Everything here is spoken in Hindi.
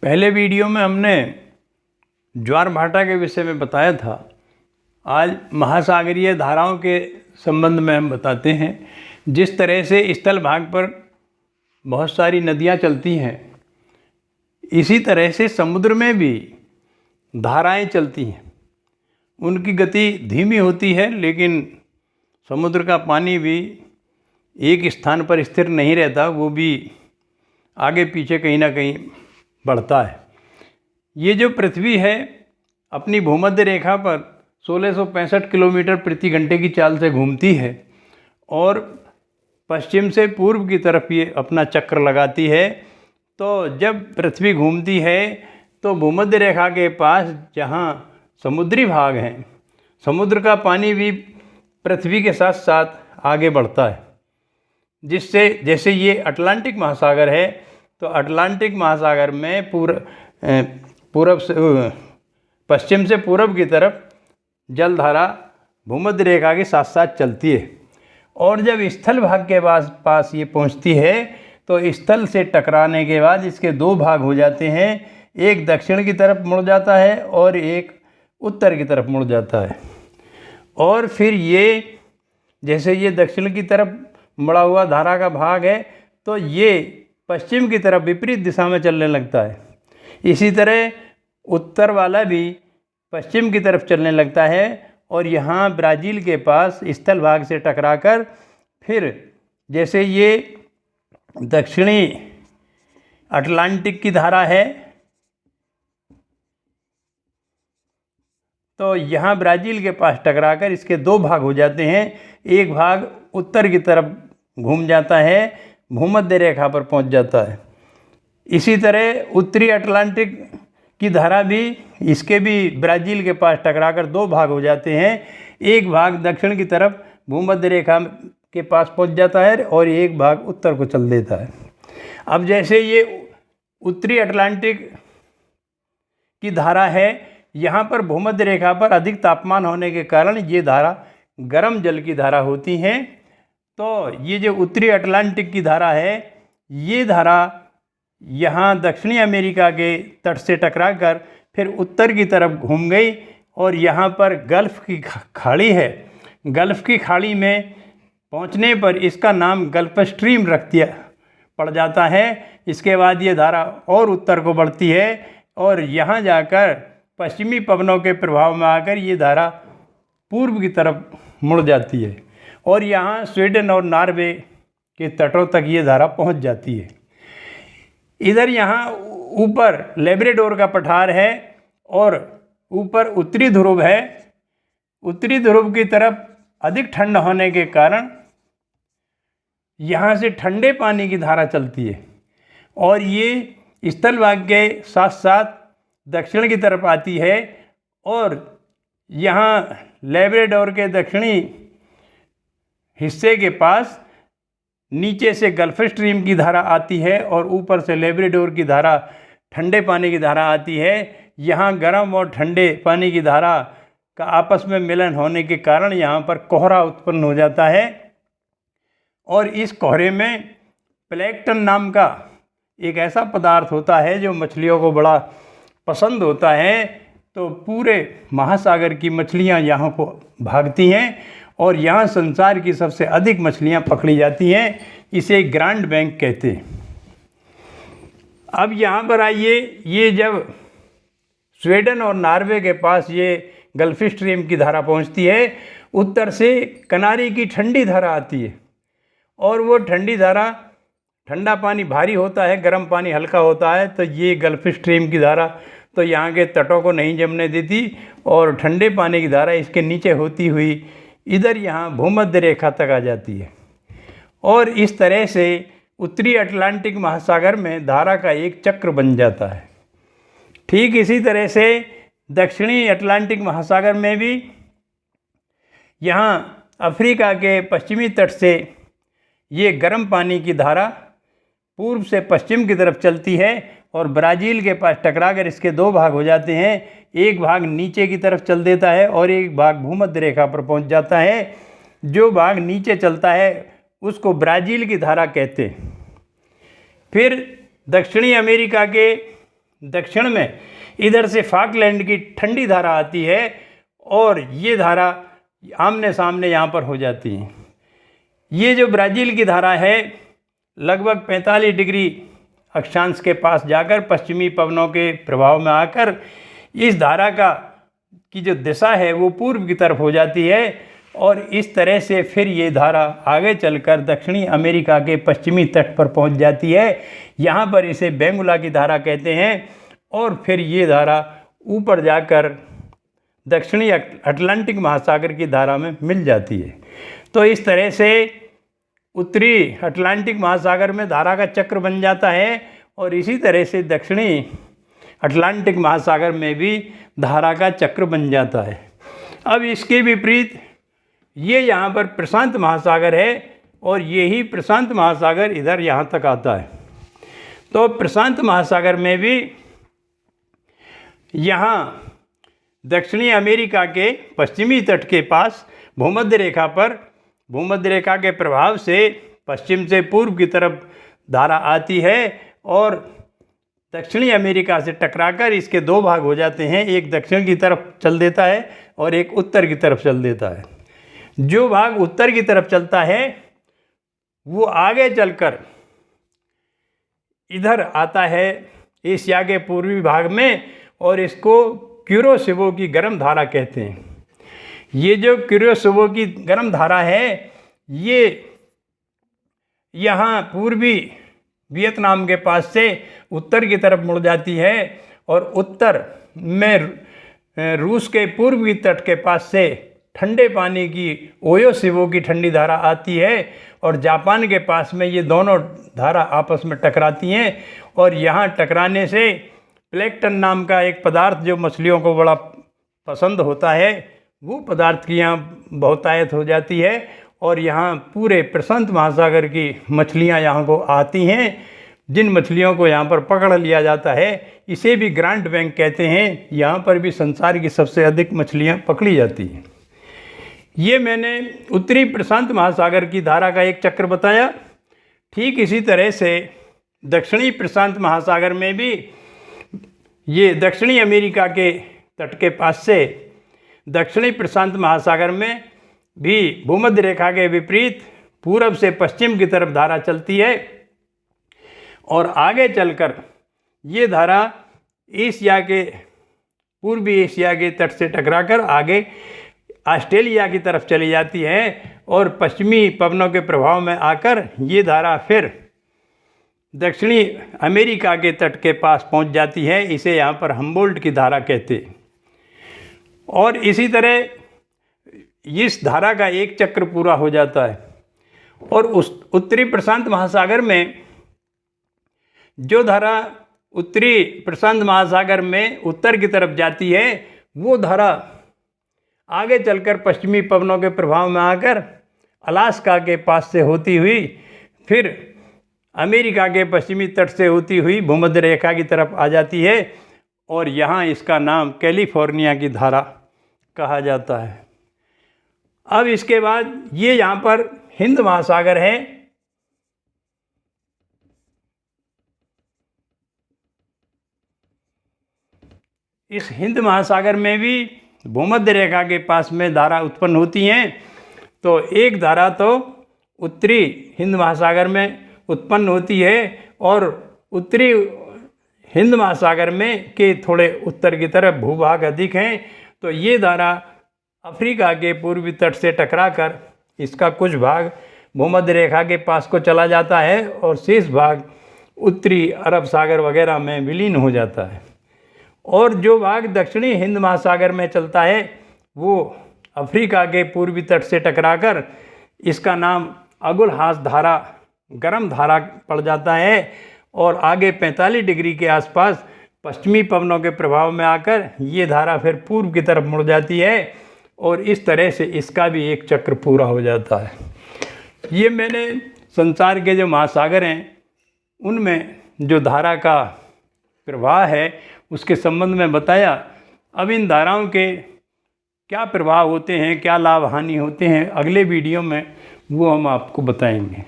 पहले वीडियो में हमने ज्वार भाटा के विषय में बताया था। आज महासागरीय धाराओं के संबंध में हम बताते हैं। जिस तरह से स्थल भाग पर बहुत सारी नदियाँ चलती हैं, इसी तरह से समुद्र में भी धाराएं चलती हैं। उनकी गति धीमी होती है, लेकिन समुद्र का पानी भी एक स्थान पर स्थिर नहीं रहता, वो भी आगे पीछे कहीं ना कहीं बढ़ता है। ये जो पृथ्वी है अपनी भूमध्य रेखा पर 1665 किलोमीटर प्रति घंटे की चाल से घूमती है और पश्चिम से पूर्व की तरफ ये अपना चक्र लगाती है। तो जब पृथ्वी घूमती है तो भूमध्य रेखा के पास जहाँ समुद्री भाग हैं, समुद्र का पानी भी पृथ्वी के साथ साथ आगे बढ़ता है, जिससे जैसे ये अटलांटिक महासागर है तो अटलांटिक महासागर में पूर्व से पश्चिम से पूर्व की तरफ जलधारा भूमध्य रेखा के साथ साथ चलती है। और जब स्थल भाग के पास ये पहुंचती है तो स्थल से टकराने के बाद इसके दो भाग हो जाते हैं। एक दक्षिण की तरफ मुड़ जाता है और एक उत्तर की तरफ मुड़ जाता है। और फिर ये जैसे ये दक्षिण की तरफ मुड़ा हुआ धारा का भाग है तो ये पश्चिम की तरफ विपरीत दिशा में चलने लगता है। इसी तरह उत्तर वाला भी पश्चिम की तरफ चलने लगता है और यहाँ ब्राज़ील के पास स्थल भाग से टकराकर फिर जैसे ये दक्षिणी अटलांटिक की धारा है तो यहाँ ब्राज़ील के पास टकराकर इसके दो भाग हो जाते हैं। एक भाग उत्तर की तरफ घूम जाता है, भूमध्य रेखा पर पहुँच जाता है। इसी तरह उत्तरी अटलांटिक की धारा भी इसके भी ब्राज़ील के पास टकराकर दो भाग हो जाते हैं। एक भाग दक्षिण की तरफ भूमध्य रेखा के पास पहुंच जाता है और एक भाग उत्तर को चल देता है। अब जैसे ये उत्तरी अटलांटिक की धारा है, यहाँ पर भूमध्य रेखा पर अधिक तापमान होने के कारण ये धारा गर्म जल की धारा होती हैं। तो ये जो उत्तरी अटलांटिक की धारा है, ये धारा यहाँ दक्षिणी अमेरिका के तट से टकराकर फिर उत्तर की तरफ घूम गई और यहाँ पर गल्फ़ की खाड़ी है। गल्फ़ की खाड़ी में पहुँचने पर इसका नाम गल्फ़ स्ट्रीम रख दिया पड़ जाता है। इसके बाद ये धारा और उत्तर को बढ़ती है और यहाँ जाकर पश्चिमी पवनों के प्रभाव में आकर ये धारा पूर्व की तरफ मुड़ जाती है और यहाँ स्वीडन और नॉर्वे के तटों तक ये धारा पहुँच जाती है। इधर यहाँ ऊपर लेब्राडोर का पठार है और ऊपर उत्तरी ध्रुव है। उत्तरी ध्रुव की तरफ अधिक ठंड होने के कारण यहाँ से ठंडे पानी की धारा चलती है और ये स्थल भाग के साथ साथ दक्षिण की तरफ आती है और यहाँ लेब्राडोर के दक्षिणी हिस्से के पास नीचे से गल्फ़ स्ट्रीम की धारा आती है और ऊपर से लेब्राडोर की धारा ठंडे पानी की धारा आती है। यहाँ गर्म और ठंडे पानी की धारा का आपस में मिलन होने के कारण यहाँ पर कोहरा उत्पन्न हो जाता है और इस कोहरे में प्लैंकटन नाम का एक ऐसा पदार्थ होता है जो मछलियों को बड़ा पसंद होता है। तो पूरे महासागर की मछलियाँ यहाँ को भागती हैं और यहाँ संसार की सबसे अधिक मछलियाँ पकड़ी जाती हैं। इसे ग्रांड बैंक कहते हैं। अब यहाँ पर आइए, ये जब स्वीडन और नॉर्वे के पास ये गल्फ़ स्ट्रीम की धारा पहुँचती है, उत्तर से कनारी की ठंडी धारा आती है और वो ठंडी धारा, ठंडा पानी भारी होता है, गर्म पानी हल्का होता है। तो ये गल्फ़ स्ट्रीम की धारा तो यहाँ के तटों को नहीं जमने देती और ठंडे पानी की धारा इसके नीचे होती हुई इधर यहाँ भूमध्य रेखा तक आ जाती है और इस तरह से उत्तरी अटलांटिक महासागर में धारा का एक चक्र बन जाता है। ठीक इसी तरह से दक्षिणी अटलांटिक महासागर में भी यहाँ अफ्रीका के पश्चिमी तट से ये गर्म पानी की धारा पूर्व से पश्चिम की तरफ चलती है और ब्राज़ील के पास टकराकर इसके दो भाग हो जाते हैं। एक भाग नीचे की तरफ चल देता है और एक भाग भूमध्य रेखा पर पहुंच जाता है। जो भाग नीचे चलता है उसको ब्राज़ील की धारा कहते हैं। फिर दक्षिणी अमेरिका के दक्षिण में इधर से फाकलैंड की ठंडी धारा आती है और ये धारा आमने सामने यहाँ पर हो जाती है। ये जो ब्राज़ील की धारा है लगभग 45 डिग्री अक्षांश के पास जाकर पश्चिमी पवनों के प्रभाव में आकर इस धारा की जो दिशा है वो पूर्व की तरफ हो जाती है और इस तरह से फिर ये धारा आगे चलकर दक्षिणी अमेरिका के पश्चिमी तट पर पहुंच जाती है। यहाँ पर इसे बेंगुला की धारा कहते हैं और फिर ये धारा ऊपर जाकर दक्षिणी अटलांटिक महासागर की धारा में मिल जाती है। तो इस तरह से उत्तरी अटलांटिक महासागर में धारा का चक्र बन जाता है और इसी तरह से दक्षिणी अटलांटिक महासागर में भी धारा का चक्र बन जाता है। अब इसके विपरीत ये यहाँ पर प्रशांत महासागर है और यही प्रशांत महासागर इधर यहाँ तक आता है। तो प्रशांत महासागर में भी यहाँ दक्षिणी अमेरिका के पश्चिमी तट के पास भूमध्य रेखा पर भूमध्य रेखा के प्रभाव से पश्चिम से पूर्व की तरफ धारा आती है और दक्षिणी अमेरिका से टकराकर इसके दो भाग हो जाते हैं, एक दक्षिण की तरफ चल देता है और एक उत्तर की तरफ चल देता है। जो भाग उत्तर की तरफ चलता है वो आगे चलकर इधर आता है एशिया के पूर्वी भाग में और इसको क्यूरोसिवो की गर्म धारा कहते हैं। ये जो क्यूरोसिवो की गर्म धारा है ये यहाँ पूर्वी वियतनाम के पास से उत्तर की तरफ मुड़ जाती है और उत्तर में रूस के पूर्वी तट के पास से ठंडे पानी की ओयोसिवो की ठंडी धारा आती है और जापान के पास में ये दोनों धारा आपस में टकराती हैं और यहाँ टकराने से प्लैंकटन नाम का एक पदार्थ जो मछलियों को बड़ा पसंद होता है वो पदार्थ की यहाँ बहुतायत हो जाती है और यहाँ पूरे प्रशांत महासागर की मछलियाँ यहाँ को आती हैं। जिन मछलियों को यहाँ पर पकड़ लिया जाता है इसे भी ग्रांट बैंक कहते हैं। यहाँ पर भी संसार की सबसे अधिक मछलियाँ पकड़ी जाती हैं। ये मैंने उत्तरी प्रशांत महासागर की धारा का एक चक्र बताया। ठीक इसी तरह से दक्षिणी प्रशांत महासागर में भी ये दक्षिणी अमेरिका के तट के पास से दक्षिणी प्रशांत महासागर में भी भूमध्य रेखा के विपरीत पूरब से पश्चिम की तरफ धारा चलती है और आगे चलकर ये धारा एशिया के पूर्वी एशिया के तट से टकराकर आगे ऑस्ट्रेलिया की तरफ चली जाती है और पश्चिमी पवनों के प्रभाव में आकर ये धारा फिर दक्षिणी अमेरिका के तट के पास पहुंच जाती है। इसे यहाँ पर हम्बोल्ट की धारा कहते हैं। और इसी तरह इस धारा का एक चक्र पूरा हो जाता है और उस उत्तरी प्रशांत महासागर में जो धारा उत्तरी प्रशांत महासागर में उत्तर की तरफ जाती है वो धारा आगे चलकर पश्चिमी पवनों के प्रभाव में आकर अलास्का के पास से होती हुई फिर अमेरिका के पश्चिमी तट से होती हुई भूमध्य रेखा की तरफ आ जाती है और यहाँ इसका नाम कैलिफोर्निया की धारा कहा जाता है। अब इसके बाद ये यहाँ पर हिंद महासागर है। इस हिंद महासागर में भी भूमध्य रेखा के पास में धारा उत्पन्न होती हैं। तो एक धारा तो उत्तरी हिंद महासागर में उत्पन्न होती है और उत्तरी हिंद महासागर में के थोड़े उत्तर की तरफ भूभाग अधिक हैं। तो ये धारा अफ्रीका के पूर्वी तट से टकराकर इसका कुछ भाग भूमध्य रेखा के पास को चला जाता है और शेष भाग उत्तरी अरब सागर वगैरह में विलीन हो जाता है। और जो भाग दक्षिणी हिंद महासागर में चलता है वो अफ्रीका के पूर्वी तट से टकराकर इसका नाम अगुलहास धारा गर्म धारा पड़ जाता है और आगे 45 डिग्री के आसपास पश्चिमी पवनों के प्रभाव में आकर ये धारा फिर पूर्व की तरफ मुड़ जाती है और इस तरह से इसका भी एक चक्र पूरा हो जाता है। ये मैंने संसार के जो महासागर हैं उनमें जो धारा का प्रवाह है उसके संबंध में बताया। अब इन धाराओं के क्या प्रभाव होते हैं, क्या लाभ हानि होते हैं, अगले वीडियो में वो हम आपको बताएंगे।